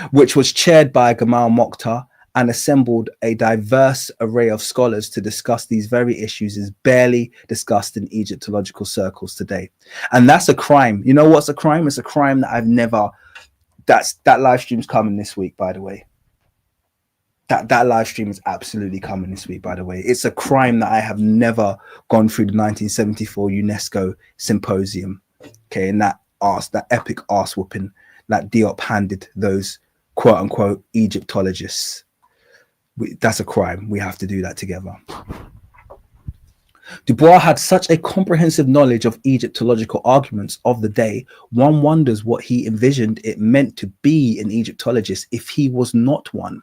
which was chaired by Gamal Mokhtar and assembled a diverse array of scholars to discuss these very issues, is barely discussed in Egyptological circles today. And that's a crime. You know what's a crime? It's a crime that I've never... That live stream's coming this week, by the way. That live stream is absolutely coming this week, by the way. It's a crime that I have never gone through the 1974 UNESCO symposium. Okay, and that epic arse whooping that Diop handed those quote unquote Egyptologists. That's a crime. We have to do that together. Dubois had such a comprehensive knowledge of Egyptological arguments of the day, one wonders what he envisioned it meant to be an Egyptologist if he was not one.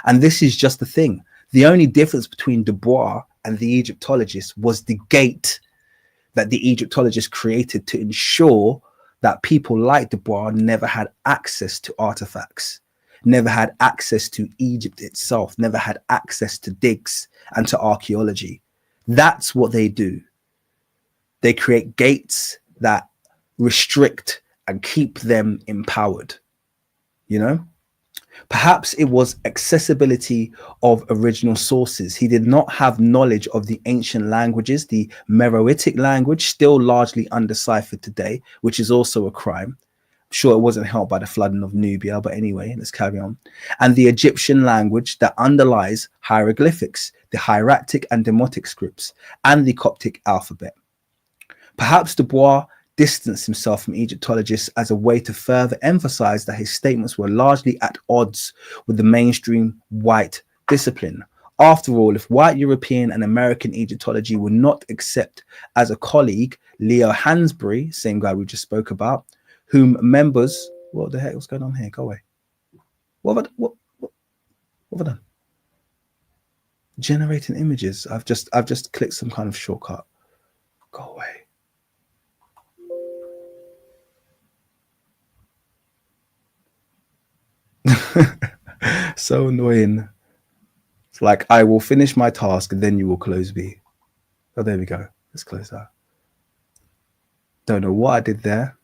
And this is just the thing. The only difference between Dubois and the Egyptologist was the gate that the Egyptologist created to ensure that people like Dubois never had access to artifacts, never had access to Egypt itself, never had access to digs and to archaeology. That's what they do. They create gates that restrict and keep them empowered, you know? Perhaps it was accessibility of original sources. He did not have knowledge of the ancient languages, the Meroitic language, still largely undeciphered today, which is also a crime. I'm sure it wasn't helped by the flooding of Nubia, but anyway, let's carry on. And the Egyptian language that underlies hieroglyphics, the hieratic and demotic scripts, and the Coptic alphabet. Perhaps Dubois distanced himself from Egyptologists as a way to further emphasize that his statements were largely at odds with the mainstream white discipline. After all, if white European and American Egyptology would not accept as a colleague Leo Hansberry, same guy we just spoke about, whom members, what the heck was going on here? Go away. What have I done? Generating images. I've just clicked some kind of shortcut. Go away. So annoying. It's like, I will finish my task and then you will close me. Oh, there we go. Let's close that. Don't know what I did there.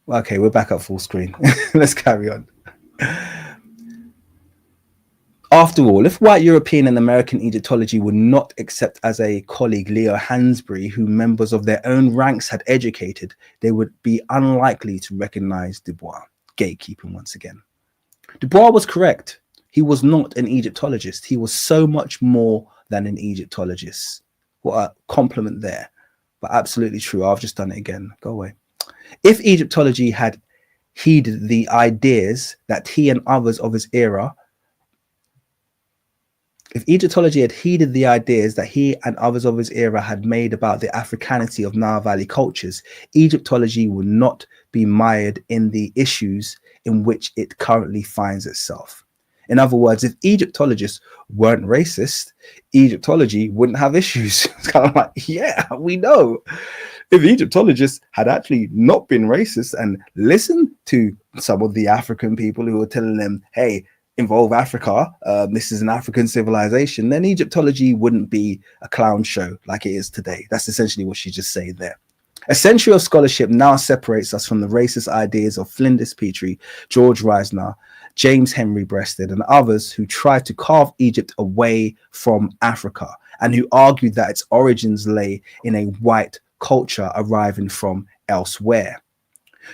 Okay, we're back up full screen. Let's carry on. After all, if white European and American Egyptology would not accept as a colleague Leo Hansberry, who members of their own ranks had educated, they would be unlikely to recognize Dubois. Gatekeeping once again. Dubois was correct. He was not an Egyptologist. He was so much more than an Egyptologist. What a compliment there. But absolutely true. I've just done it again. Go away. If Egyptology had heeded the ideas that he and others of his era had made about the Africanity of Nile Valley cultures, Egyptology would not be mired in the issues in which it currently finds itself. In other words, if Egyptologists weren't racist, Egyptology wouldn't have issues. It's kind of like, yeah, we know. If Egyptologists had actually not been racist and listened to some of the African people who were telling them, hey, involve Africa, this is an African civilization, then Egyptology wouldn't be a clown show like it is today. That's essentially what she just said there. A century of scholarship now separates us from the racist ideas of Flinders Petrie, George Reisner, James Henry Breasted, and others who tried to carve Egypt away from Africa and who argued that its origins lay in a white culture arriving from elsewhere.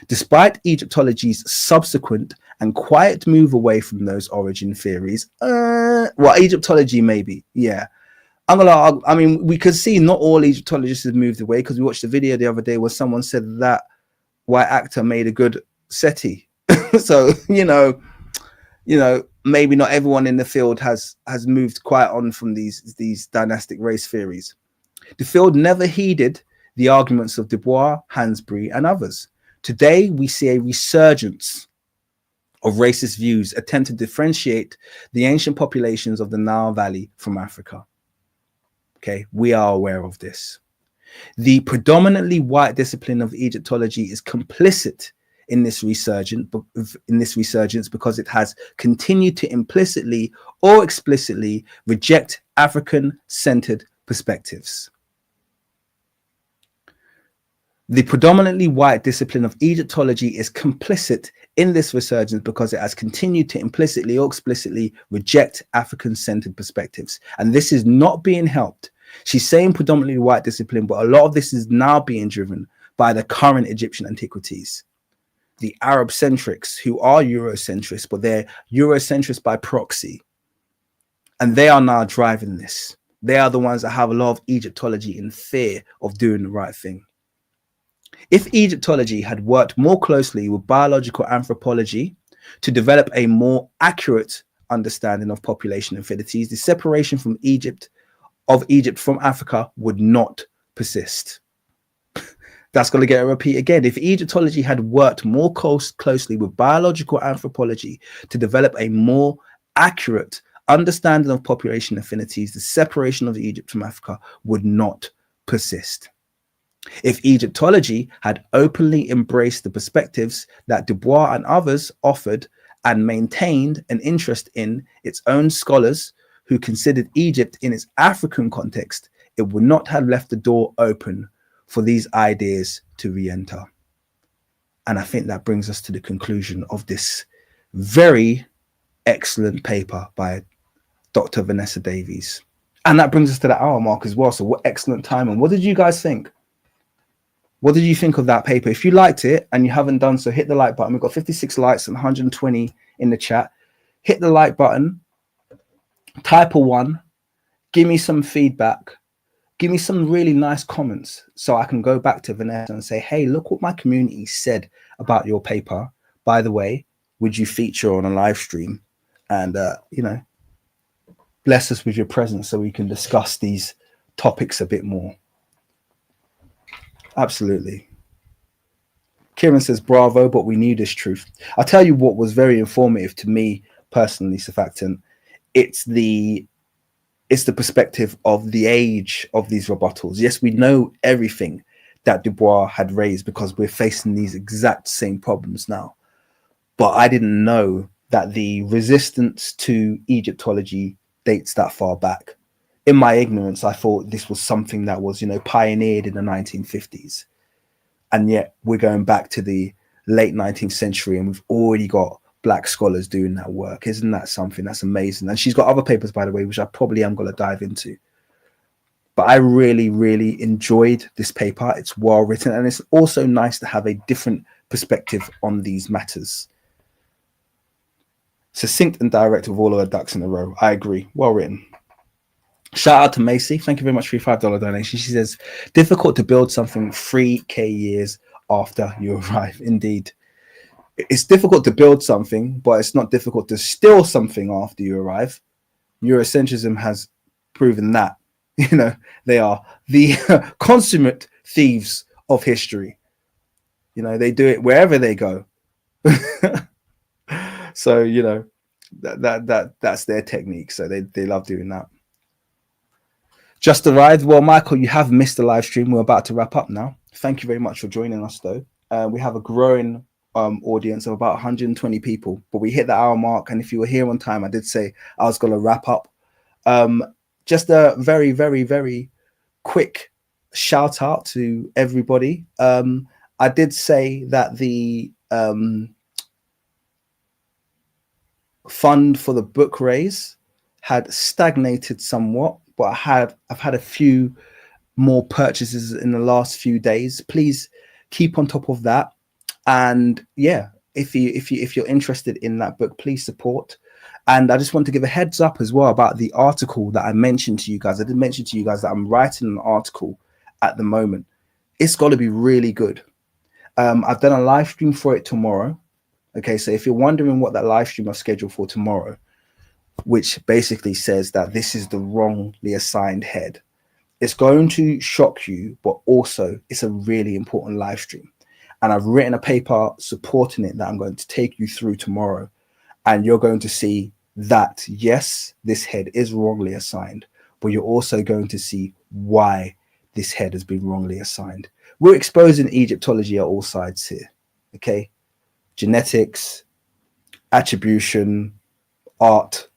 Despite Egyptology's subsequent and quiet move away from those origin theories, Egyptology maybe, yeah. I mean, we could see not all Egyptologists have moved away, because we watched a video the other day where someone said that white actor made a good SETI. So, you know, maybe not everyone in the field has moved quite on from these dynastic race theories. The field never heeded the arguments of Dubois, Hansberry, and others. Today, we see a resurgence of racist views attempt to differentiate the ancient populations of the Nile Valley from Africa. Okay, we are aware of this. The predominantly white discipline of Egyptology is complicit in this resurgence because it has continued to implicitly or explicitly reject African-centered perspectives. The predominantly white discipline of Egyptology is complicit in this resurgence because it has continued to implicitly or explicitly reject African-centered perspectives. And this is not being helped. She's saying predominantly white discipline, but a lot of this is now being driven by the current Egyptian antiquities. The Arab-centrics, who are Eurocentrists, but they're Eurocentrists by proxy. And they are now driving this. They are the ones that have a lot of Egyptology in fear of doing the right thing. If Egyptology had worked more closely with biological anthropology to develop a more accurate understanding of population affinities, the separation from Egypt from Africa would not persist. That's going to get a repeat again. If Egyptology had worked more closely with biological anthropology to develop a more accurate understanding of population affinities, the separation of Egypt from Africa would not persist. If Egyptology had openly embraced the perspectives that Dubois and others offered and maintained an interest in its own scholars who considered Egypt in its African context, it would not have left the door open for these ideas to re-enter. And I think that brings us to the conclusion of this very excellent paper by Dr. Vanessa Davies. And that brings us to the hour mark as well. So what excellent time. And what did you guys think? What did you think of that paper? If you liked it and you haven't done so, hit the like button. We've got 56 likes and 120 in the chat. Hit the like button. Type a 1. Give me some feedback. give me some really nice comments so I can go back to Vanessa and say, hey, look what my community said about your paper. By the way, would you feature on a live stream? And, you know, bless us with your presence so we can discuss these topics a bit more. Absolutely. Kieran says, bravo, but we need this truth. I'll tell you what was very informative to me personally, Surfactant. It's the perspective of the age of these rebuttals. Yes, we know everything that Dubois had raised because we're facing these exact same problems now. But I didn't know that the resistance to Egyptology dates that far back. In my ignorance, I thought this was something that was, you know, pioneered in the 1950s. And yet we're going back to the late 19th century and we've already got Black scholars doing that work. Isn't that something? That's amazing. And she's got other papers, by the way, which I probably am going to dive into. But I really, really enjoyed this paper. It's well written. And it's also nice to have a different perspective on these matters. Succinct and direct with all of the ducks in a row. I agree. Well written. Shout out to Macy. Thank you very much for your $5 donation. She says, difficult to build something 3K years after you arrive. Indeed. It's difficult to build something, but it's not difficult to steal something after you arrive. Eurocentrism has proven that. You know, they are the consummate thieves of history. You know, they do it wherever they go. So, you know, that's their technique. So they love doing that. Just arrived. Well, Michael, you have missed the live stream. We're about to wrap up now. Thank you very much for joining us, though. We have a growing audience of about 120 people, but we hit the hour mark. And if you were here on time, I did say I was going to wrap up. Just a very, very, very quick shout out to everybody. I did say that the fund for the book raise had stagnated somewhat, but I've had a few more purchases in the last few days. Please keep on top of that. And yeah, if you're interested in that book, please support. And I just want to give a heads up as well about the article that I mentioned to you guys. I did mention to you guys that I'm writing an article at the moment. It's got to be really good. I've done a live stream for it tomorrow. Okay, so if you're wondering what that live stream I've scheduled for tomorrow, which basically says that this is the wrongly assigned head, it's going to shock you, but also it's a really important live stream. And I've written a paper supporting it that I'm going to take you through tomorrow. And you're going to see that, yes, this head is wrongly assigned, but you're also going to see why this head has been wrongly assigned. We're exposing Egyptology at all sides here, okay? Genetics, attribution, art,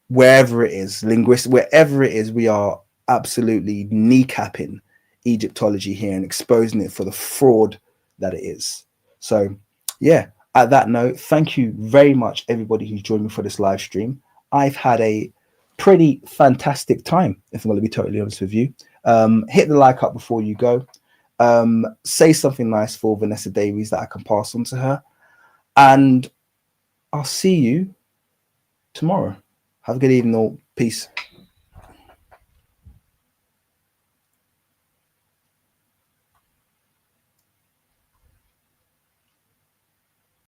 wherever it is, linguistics, wherever it is, we are absolutely kneecapping Egyptology here and exposing it for the fraud that it is. So, yeah. At that note, thank you very much, everybody who's joined me for this live stream. I've had a pretty fantastic time, if I'm going to be totally honest with you. Hit the like up before you go. Say something nice for Vanessa Davies that I can pass on to her. And I'll see you tomorrow. Have a good evening all. Peace.